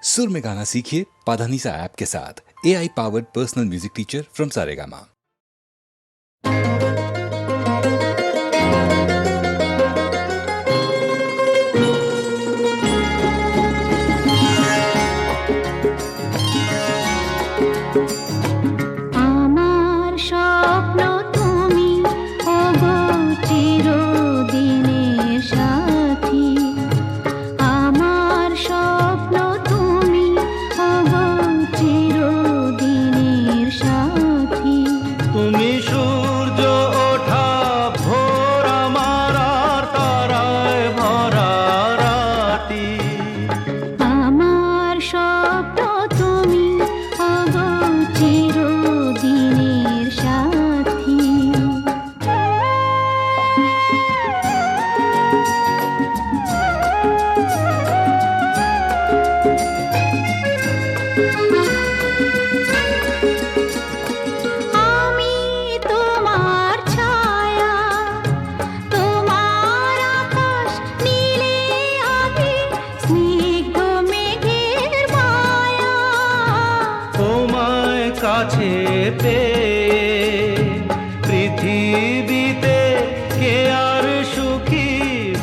सुर में गाना सीखिए पाधानीसा ऐप के साथ। AI powered personal music teacher from Saregama. কাছে পেয়ে পৃথিবীতে কে আর সুখী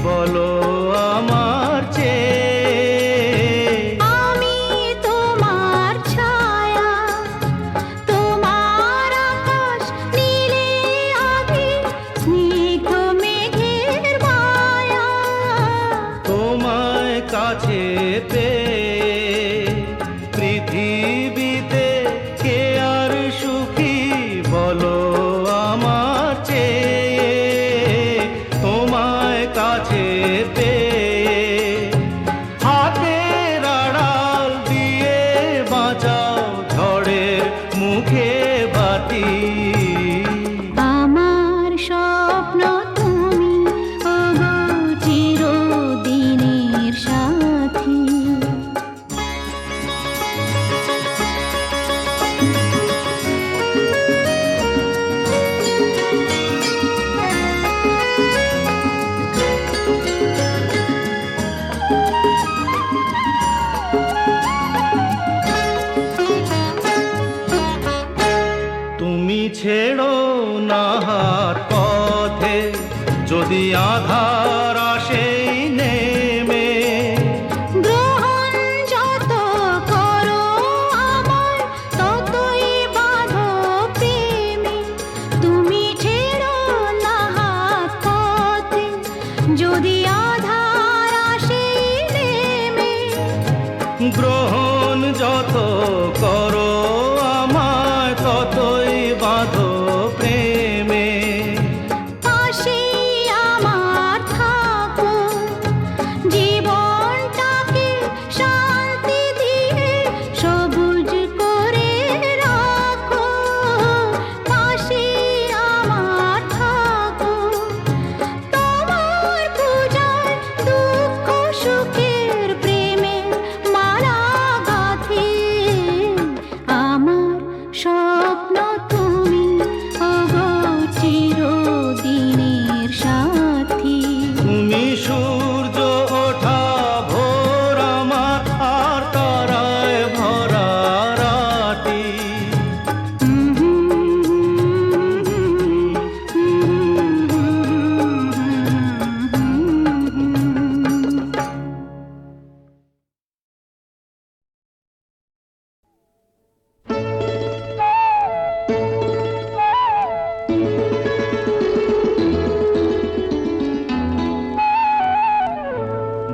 বলো আমার চেয়ে। আমি তোমার ছায়া, তোমার আকাশ নীলে আভি, স্নিগ্ধ মেঘের মায়া। তোমায় কাছে পেয়ে পৃথিবীতে কে আর সুখী বলো আমার চেয়ে। তোমায় কাছে পেয়ে হাতের আড়াল দিয়ে বাঁচাও ঝড়ের মুখে বাতি। আমার স্বপ্ন তুমি, ওগো চিরদিনের সাথী। তুমি ছেড়ো না হাত পথে যদি আধার আসে নেমে। গ্রহণ যত করো আমার, ততই বাঁধো প্রেমে। তুমি ছেড়ো না হাত পথে যদি আধার আসে নেমে। গ্রহণ যত করো আমায় ততই বাঁধো প্রেমে। পাশে আমার থাকো, জীবনটাকে শান্তি দিয়ে সবুজ করে রাখো। পাশে আমার থাকো, তোমার পূজায় দুঃখ সুখের প্রেমের মালা গাঁথি। আমার স্বপ্ন তুমি, ওগো চিরদিনের সাথী। তুমি সূর্য ওঠা ভোর আমার আর তারায় ভরা রাতি।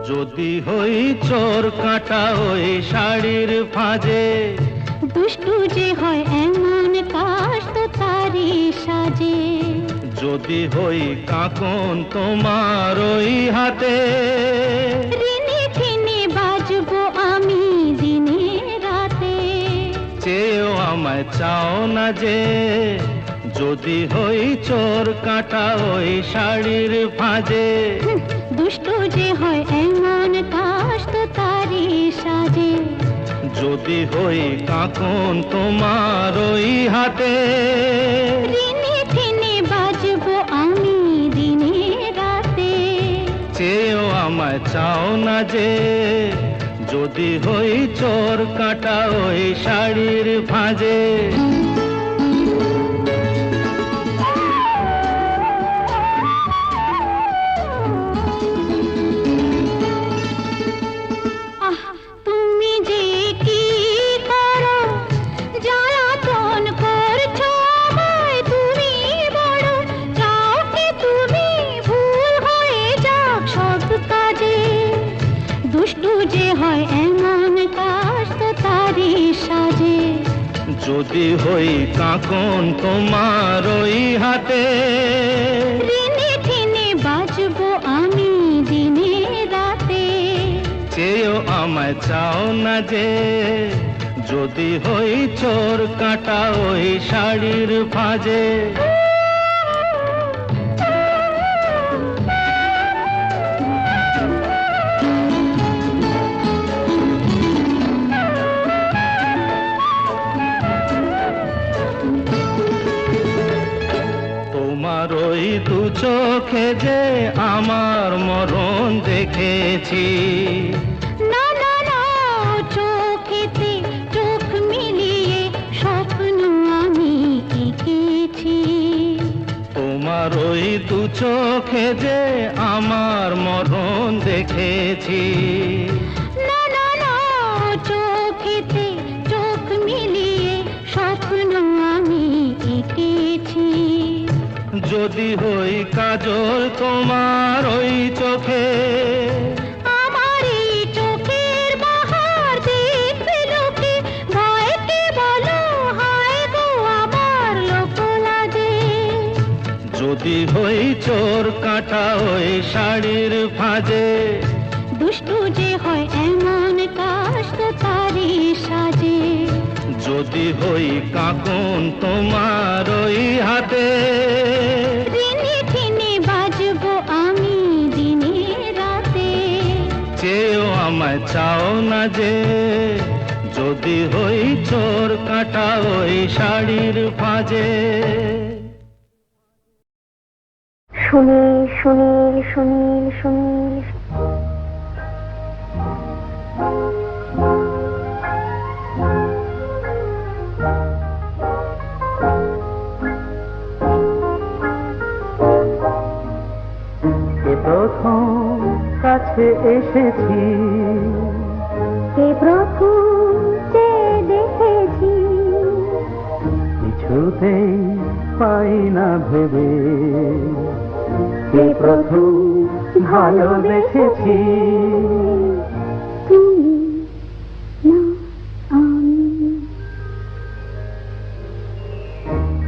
যদি হই চোর কাটা ওই শাড়ির ফাঁজে। দুষ্টু যে হয় এমন কাশ তো তারি সাজে। যদি হই কাকন তোমার ওই হাতে। ঋণে ফিনে বাজবো আমি দিনে রাতে। চেয়েও আমায় চাও না যে। যদি হই চোর কাটা ওই শাড়ির ফাঁজে। দুষ্টু যে হয় এমন কাশ তো তারি সাজে। যদি হই কাকন তোমার ওই হাতে। ঋণে ফিনে বাজবো আমি দিনে রাতে। চেয়েও আমায় চাও না যে। যদি হই চোর কাটা ওই শাড়ির ভাঁজে। আহ তুমি যে কি করো, জ্বালাতন করছো আমায়, তুমি বড় চাও কি তুমি ভুল হয়ে যাক সব কাজে। দুষ্টু যে হয় এমন কাজ তো তারই সাজে। যদি হই কাঁকন তোমার ওই হাতে, দিনে দিনে বাঁচবো আমি দিনে রাতে। চেয়েও আমায় চাও না যে। যদি হই চোর কাটা ওই শাড়ির ভাঁজে। তোমার ওই দু চোখে যে আমার মরণ দেখেছি। না না না, চোখেতে চোখ মিলিয়ে স্বপ্ন আমি এঁকেছি। তোমার ওই দু চোখে যে আমার মরণ দেখেছি। না না না, চোখেতে চোখ মিলিয়ে স্বপ্ন আমি এঁকেছি। যদি হই কাজল তোমার ওই চোখে, আমার এই চোখের বাহার দেখবে লোকে, ভয়কে বলো হায় গো আমার লোক লাজে। যদি হই চোর কাটা ওই শাড়ির ভাঁজে। দুষ্টু যে হয় এমন কাজ তো তারই সাজে। যদি হই কাঁকন তোমার ওই হাতে, দিনে দিনে বাজবো আমি দিনে রাতে। চেয়েও আমায় চাও না যে। যদি হই চোর কাটা ওই শাড়ির ভাঁজে। সুনীল সুনীল সুনীল সুনীল প্রথম কাছে এসেছি, কে প্রথম যে দেখেছি, কিছুতেই পাই না ভেবে। কে প্রথম ভালোবেসেছি, তুমি না আমি।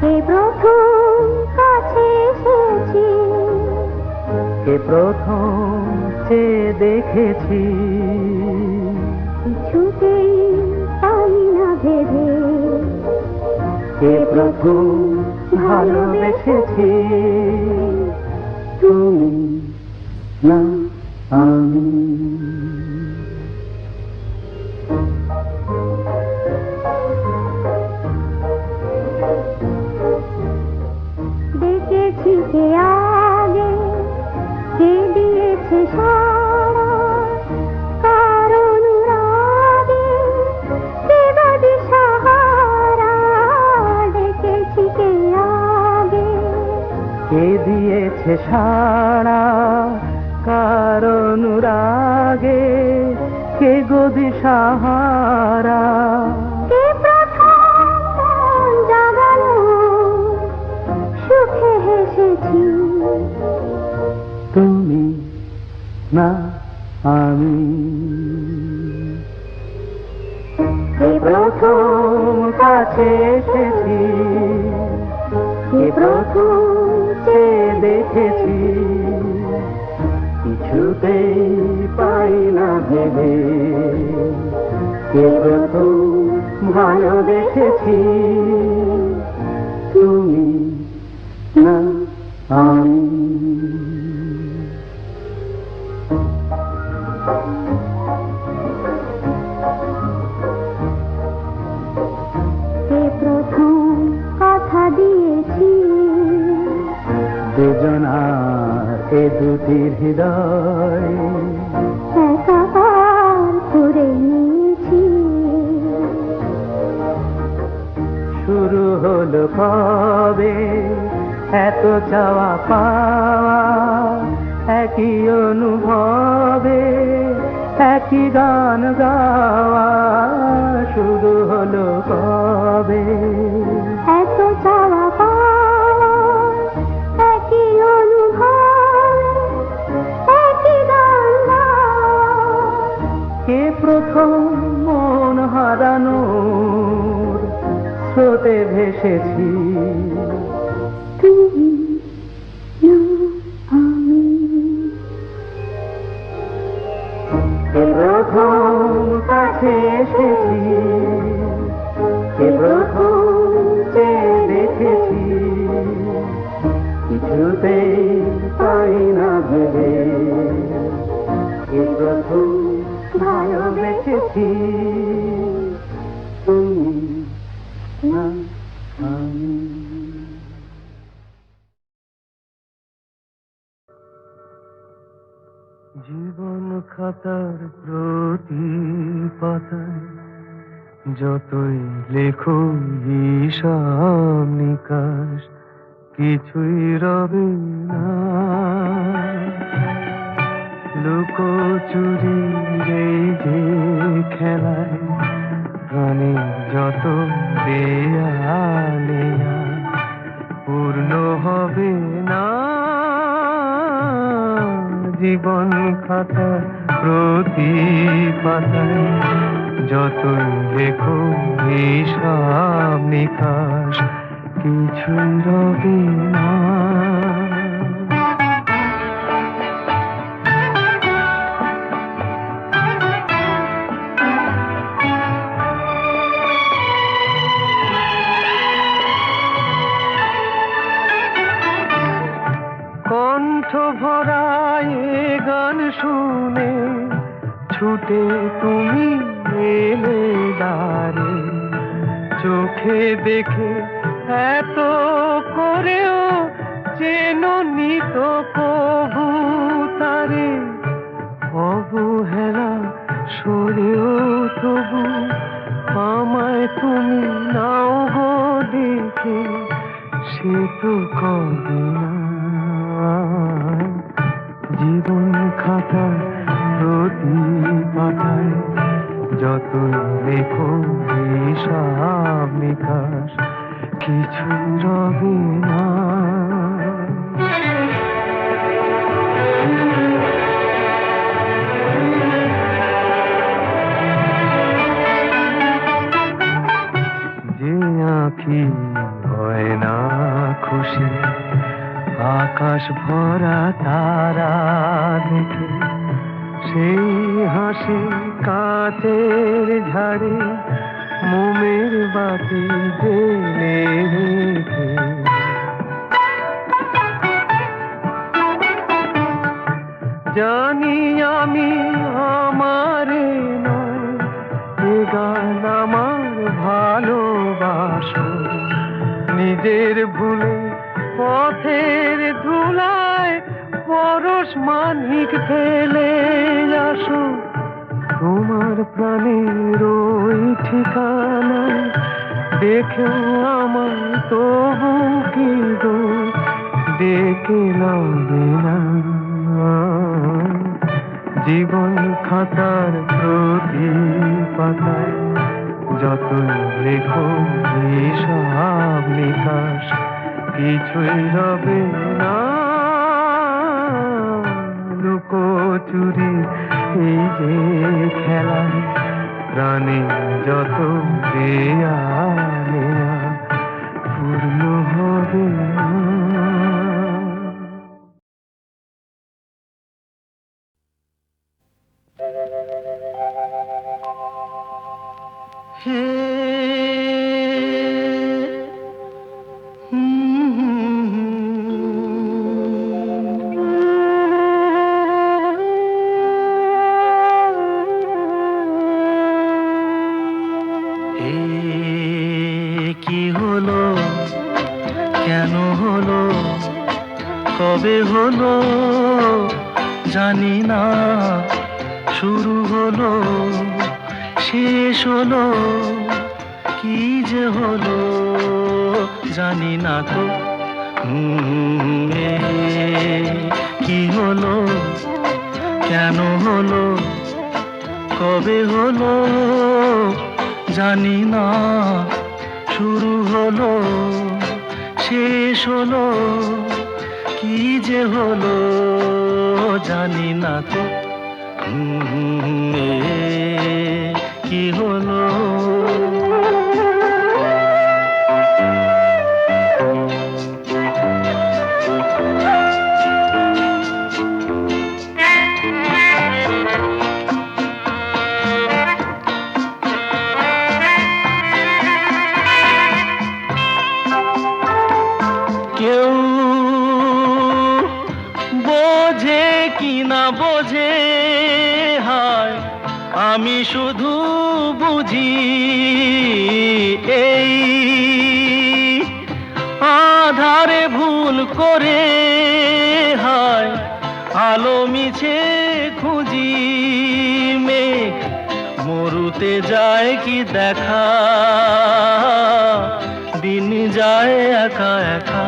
কে প্রথম কাছে এসেছি, কে প্রথম যে দেখেছি, কিছুতেই পাই না ভেবে। কে প্রথম ভালোবেসেছি, তুমি না আমি। দেখেছি কে আগে, কে দিয়েছে সাড়া, কার অনুরাগে কে বা দিশাহারা। দেখেছি কে আগে, কে দিয়েছে সাড়া, কার অনুরাগে কে গো দিশাহারা। কে প্রথম মন জাগালো, সুখে হেসেছি, তুমি না আমি। কে প্রথম কাছে এসেছি, কে প্রথম যে দেখেছি, কিছুতেই পাই না ভেবে। কে প্রথম ভালোবেসেছি, তুমি না আমি। কে প্রথম কথা দিয়েছি, দুজনার এ দুটি হৃদয় একাকার করে হলো কবে, এত চাওয়া পাওয়া একই অনুভবে, একই গান গাওয়া শুরু হলো কবে। এত চাওয়া পাওয়া একই অনুভব, একই গান গাওয়া। কে প্রথম মন হারানোর স্রোতে ভেসেছি, তুমি না আমি। কে প্রথম কাছে এসেছি, কে প্রথম চেয়ে দেখেছি, কিছুতেই পাই না ভেবে, কে প্রথম ভালোবেসেছি, তুমি না আমি। জীবন খাতার প্রতি পাতায় যতই লেখো হিসাব নিকাশ, কিছুই রবে না। লুকোচুরি এই যে খেলায় প্রাণে যত দেয়ালে পূর্ণ হবে না। জীবন খাতা প্রতি পাতায় যতই লেখো হিসাব নিকাশ, কিছুই রবে না। কণ্ঠ ভরায় গান শুনে ছুটে তুমি এলে দ্বারে, চোখে দেখে এত করেও চেননি তো কবু তারে। অবহেলা সরেও তবু আমায় তুমি নাও গো দেখে, সে তো কবে না। জীবন খাতা প্রতি পাতায় যতই লেখো হিসাব নিকাশ, কিছু রবে না। যে আঁখি হয় না খুশি আকাশ ভরা তারা দেখে, সেই হাসি কাচের ঝাড়ে মোমের বাতি জেলে রেখে। জানি আমি আমারে নয়, এ গান আমার ভালোবাসো, নিজের ভুলে পথের ধুলায় পরশ মানিক ফেলে আসো। তোমার প্রাণের ওই ঠিকানায় দেখেও আমার তবু কি গো ডেকে লাগে না। জীবন খাতার প্রতি পাতায় যতই লেখো হিসাব নিকাশ, কিছুই রবে না। লুকোচুরি এই যে খেলায় প্রাণে যত দেয়ালে পূর্ণ হবে না। কি হলো, কেন হলো, কবে হলো জানি না, শুরু হলো শেষ হলো কি যে হলো জানি না তো। এ কি হলো, কেন হলো, কবে হলো জানি না। শুরু হলো, শেষ হলো, কি যে হলো জানি না তো। এ কি হলো। কেউ বোঝে কি না বোঝে, হায় আমি শুধু বুঝি এই আধারে ভুল করে, হায় আলো মিছে খুঁজি। মেঘ মরুতে যায় কি দেখা, দিন যায় একা একা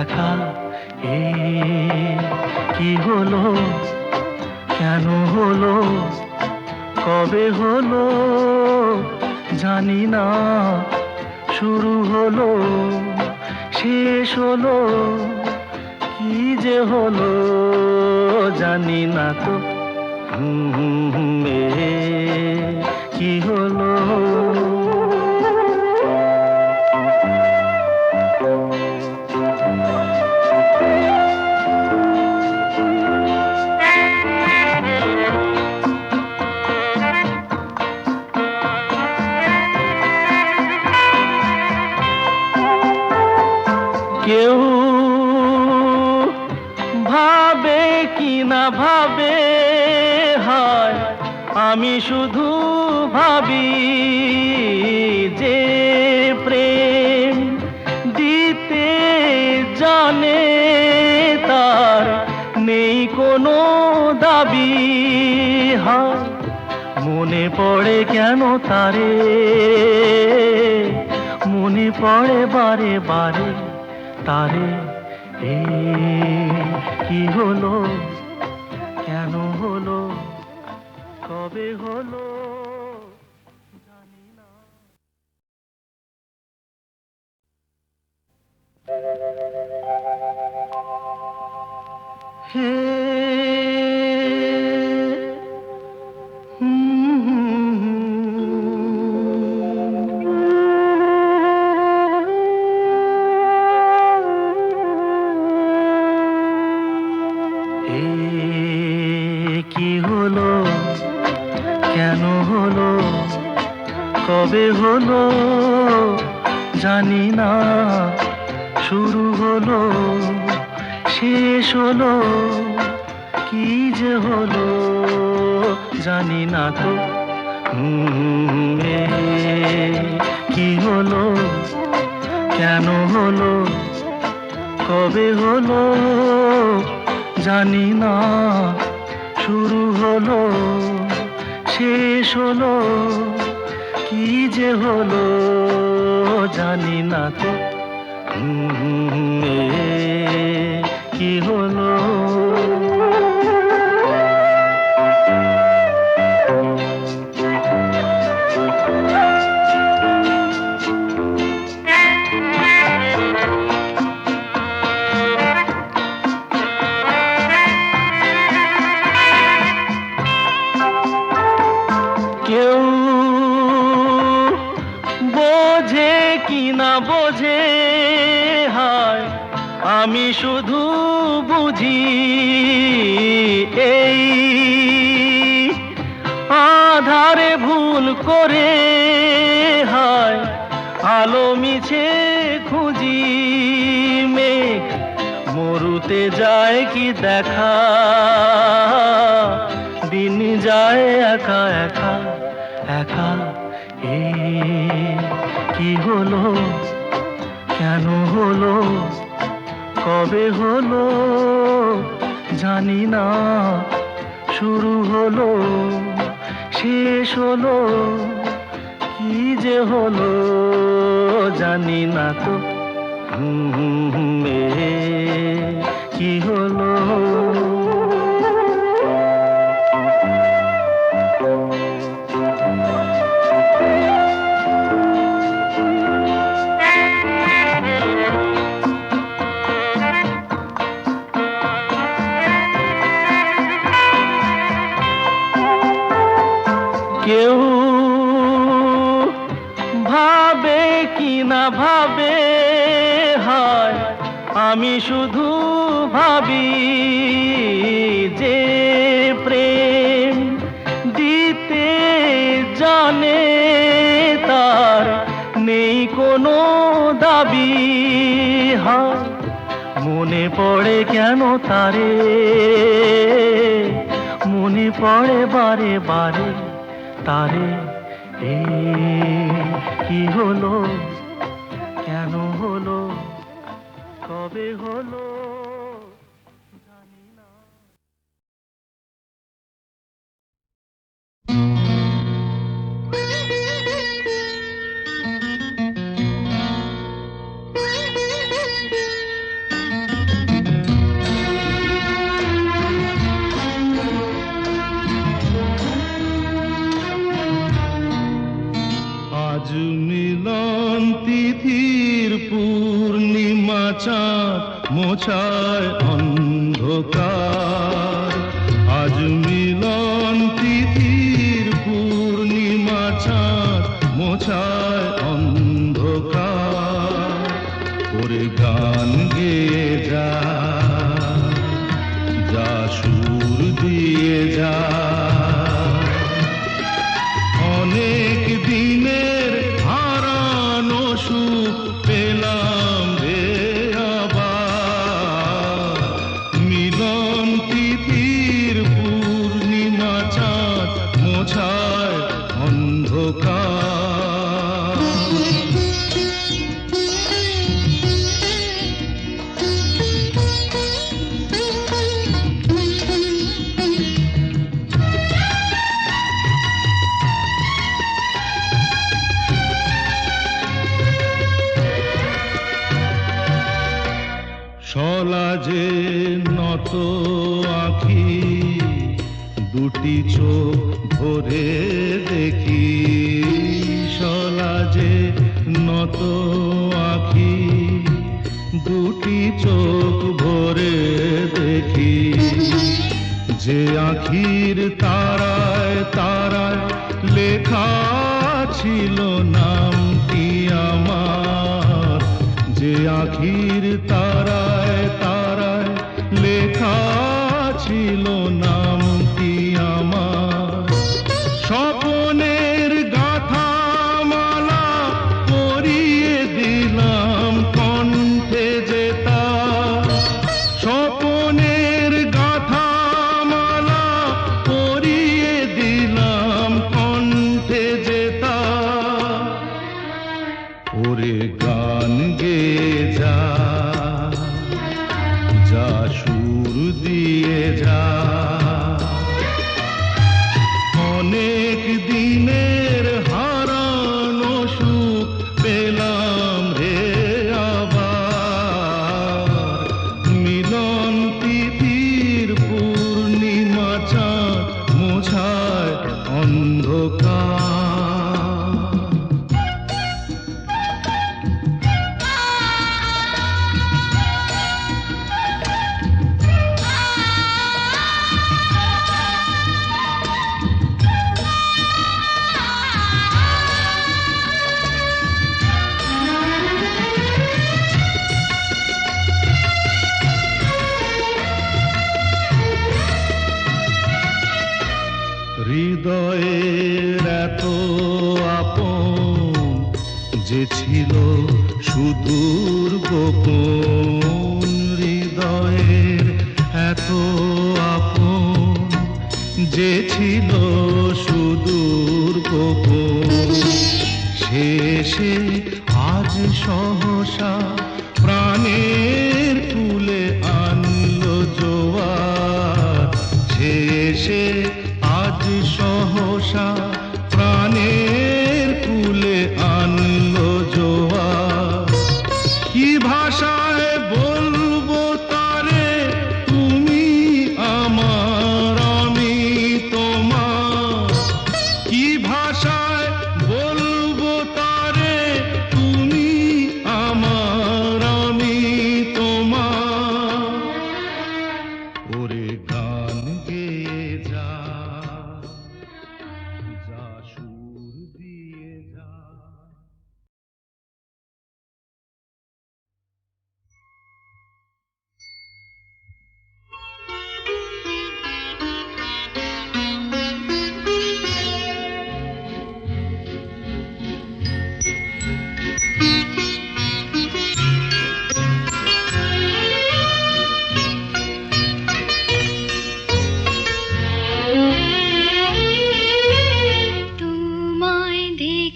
একা। এ কি হলো, কেন হলো, কবে হলো জানি না। শুরু হলো, শেষ হলো, কি যে হলো জানি না তো। এ কি হলো। কেউ ভাবে কি না ভাবে, হায় আমি শুধু ভাবি যে প্রেম দিতে জানে তার নেই কোনো দাবি। হায় মনে পড়ে কেন তারে, মনে পড়ে বারে বারে তারে। এ কি হলো, কেন হলো, কবে হলো জানি না। হে কি হলো, কেন হলো, কবে হলো জানি না। শুরু হলো, শেষ হলো, কি যে হলো জানি না তো। এ কি হলো, কেন হলো, কবে হলো জানি না। শুরু হলো, শেষ হলো, কি যে হলো জানি না তো। এ কি হলো। কেউ বোঝে কি না বোঝে, হায় আমি শুধু বুঝি এই আধারে ভুল করে, হায় আলো মিছে খুঁজি। মেঘ মরুতে যায় কি দেখা, দিন যায় একা একা একা। এ কি হলো, কেন হলো, কবে হলো জানি না। শুরু হলো, শেষ হলো, কি যে হলো জানি না তো কি হলো। কেউ ভাবে কি না ভাবে হয়, আমি শুধু ভাবি যে প্রেম দিতে জানে তার নেই কোনো দাবি হয়। মনে পড়ে কেন তারে, মনে পড়ে বারে বারে তারে। কি হলো, কেন হলো, কবে হলো জানি না। আজ মিলন তিথির পূর্ণিমা চাঁদ মোছায় অন্ধকার। আজ মিলন তিথির পূর্ণিমা চাঁদ মোছায় অন্ধকার। ওরে গান গেয়ে যা, যা সুর দিয়ে যা, অনেক দিনের হারানো সুখ পেলাম রে আবার। মিলন তিথির পূর্ণিমা চাঁদ মোছায় অন্ধকার। সলাজে নত আঁখি দুটি চোখ ভরে দেখি। সলাজে নত আঁখি দুটি চোখ ভরে দেখি। যে আঁখির তারায় তারায় লেখা ছিল নামটি আমার। যে আঁখির তারায় তারায় লেখা ছিল নামটি আমার। স্বপনের গাথা মালা পরিয়ে দিলাম কণ্ঠে যেতা। স্বপনের গাথা মালা পরিয়ে দিলাম কণ্ঠে যেতা। ওরে গান গেয়ে যা, যা সুর দিয়ে যা, অনেক দিনের হারানো সুখ পেলাম রে আবার। মিলন তিথির পূর্ণিমা চাঁদ মোছায় অন্ধকার। হৃদয়ের এত আপন যে ছিল সুদূর গোপন। হৃদয়ের এত আপন যে ছিল সুদূর গোপন। শেষে আজ সহসা প্রাণের কুলে আনলো জোয়ার। শেষে আজ সহসা প্রাণের কুলে আনলো জোয়ার।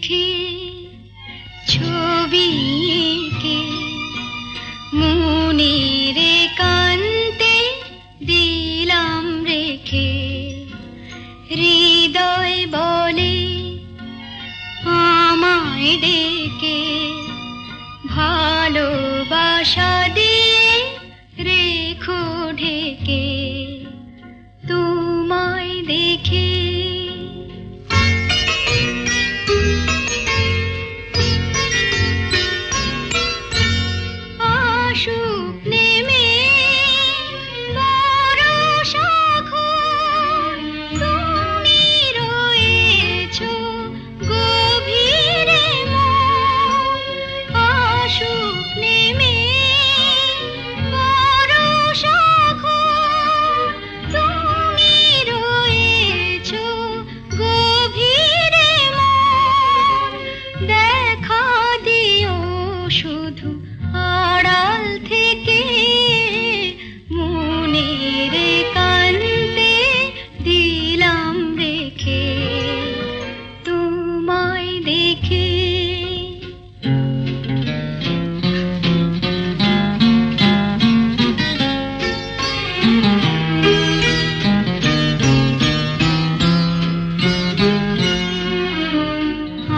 দেখে ছবি এঁকে মনের একান্তে দিলাম রেখে হৃদয় বলে আমায় ডেকে ভালোবাসা দিয়ে রেখো ঢেকে তোমায় দেখে আসুক নেমে বরষা খোঁজ, তুমি রয়েছো গভীরে মন। আসুক নেমে বরষা খোঁজ, তুমি রয়েছো গভীরে মন। দেখা দিও শুধু আড়াল থেকে মনের একান্তে দিলাম রেখে তোমায় দেখে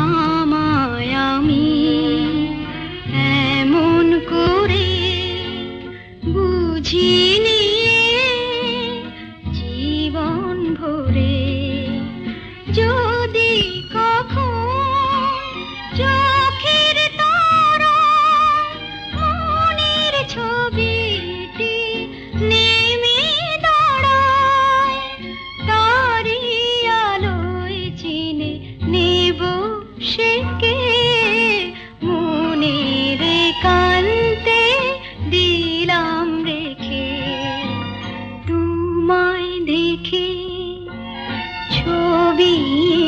আমায় আমি এমন করে বুঝিনি জীবন ভরে যদি কখন চোখের তারা মনের ছবিটি নেমে দাঁড়ায় তারি আলোয় চিনে নেব সেকে মনের একান্তে দিলাম রেখে তোমায় দেখে ছবি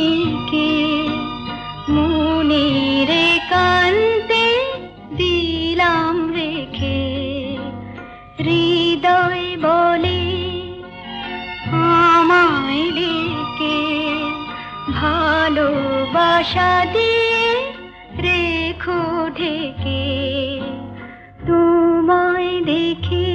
এঁকে মনের একান্তে দিলাম রেখে হৃদয় বলে আমায় ডেকে ভালোবাসা দিয়ে রেখো ঢেকে তোমায় দেখে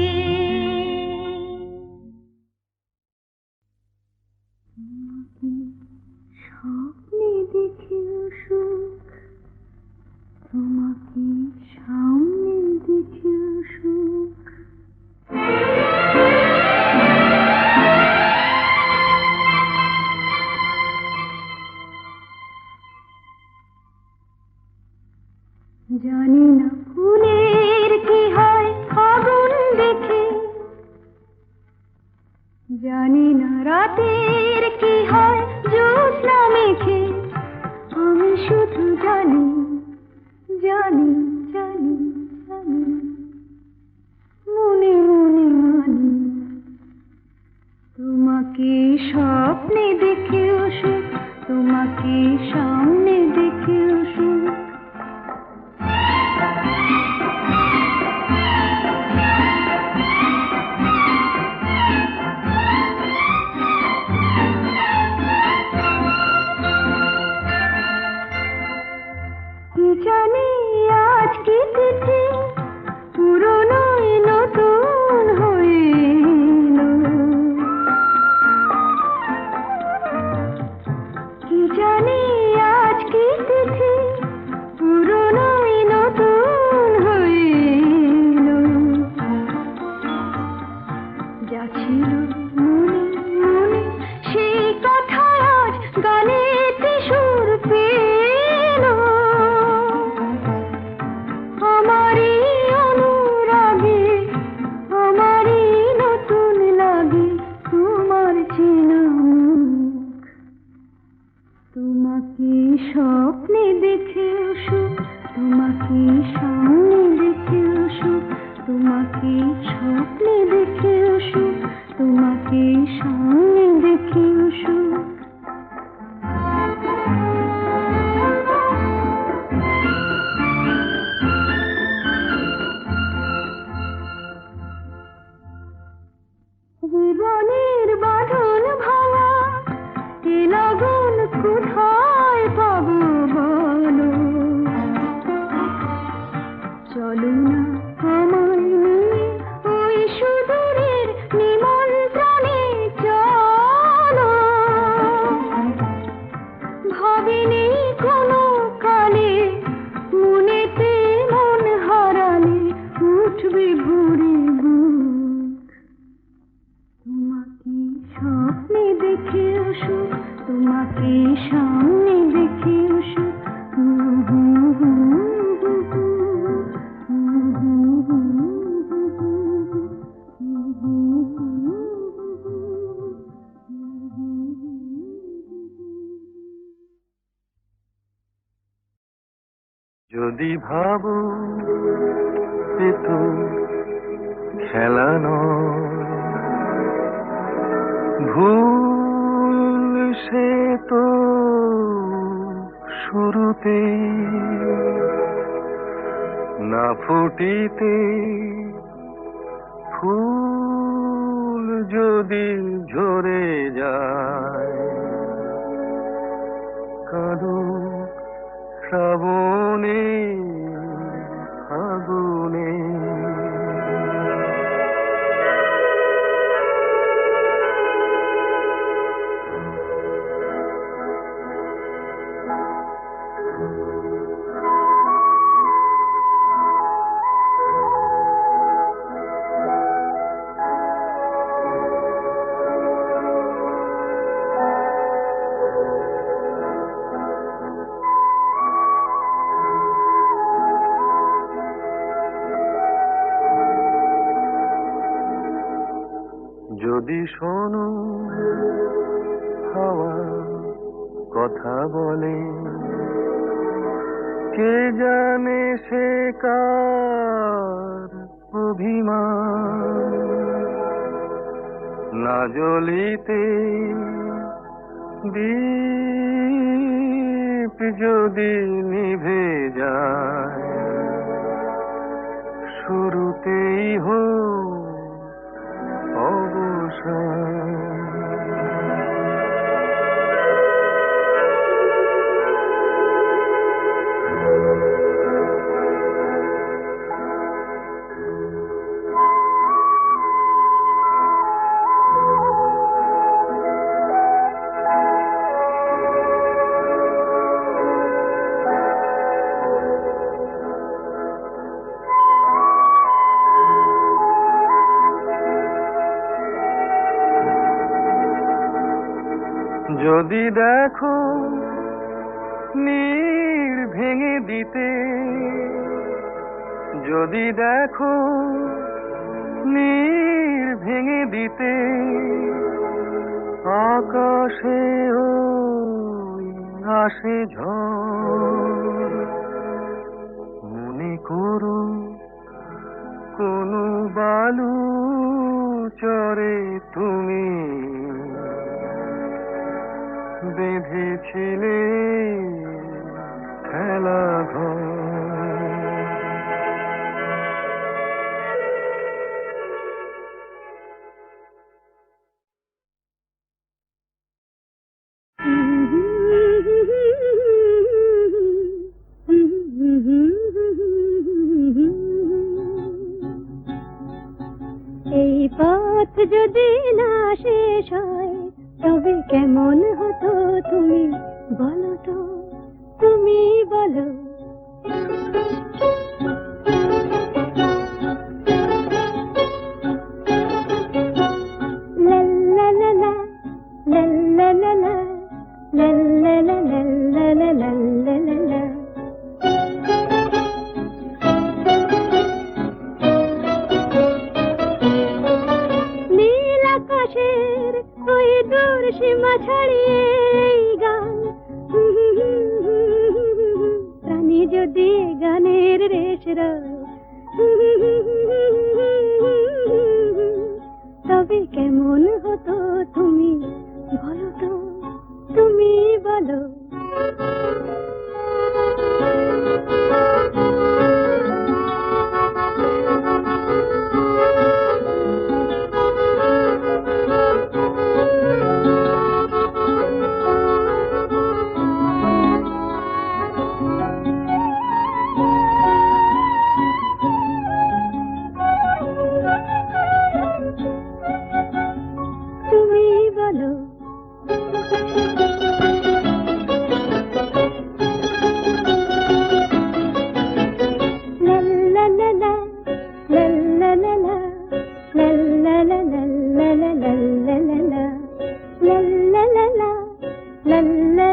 স্বপ্নে দেখে সুখ, তোমাকে সামনে দেখে সুখ। জানি না ফুলের কি হয় আগুন দেখে, জানি না রাতের কি হয় জ্যোৎস্না মেখে। আমি শুধু জানি জানি জানি জানি মনে মনে মানি তোমাকে স্বপ্নে দেখেও সুখ, তোমাকে সামনে দেখেও সুখ। কি জানি আজ কি তিথি পুরনো নতুন হয়ে এলো। কি জানি আজ কি তিথি পুরনো নতুন হয়ে এলো। যা ছিল মনে মনে সেই কথা আজ গানেতে সুর পেল। আমারই অনুরাগে আমারই নতুন লাগে তোমার চেনা মুখ। তোমাকে স্বপ্নে দেখেও সুখ, তোমাকে সামনে দেখেও সুখ। তোমাকে স্বপ্নে দেখেও সুখ, তোমাকে সামনে দেখেও সুখ। জীবনের বাঁধন ভাঙা এ লগন কোথায় পাবো বল। যদি ভাবো এ তো খেলা নয়, ভুল সে তো শুরুতে না ফুটিতে ফুল যদি ঝরে যায়, কাঁদো শ্রাবণে আগুনে। যদি শোনো হাওয়া কথা বলে, কে জানে সে কার অভিমান, না জ্বলিতে দীপ যদি নিভে যায়, শুরুতেই হোক অবসান। যদি দেখো নীড় ভেঙে দিতে, যদি দেখো নীড় ভেঙে দিতে, আকাশে ওই আসে ঝড়, মনে করো কোন বালু চরে তুমি বেঁধেছিলে খেলা ঘর। এই পথ যদি না শেষ হয় তবে কেমন হতো তুমি বলো তো, তুমি বলো। লা লা লা লা, লা লা লা লা, লা লা লা লা, লা লা লা লা লা। নীল আকাশের ওই দূর সীমা ছাড়িয়ে এই গান, প্রাণী যদি গানের রেশ রয়, তবে কেমন হতো তুমি বলো তো, তুমি বলো। la la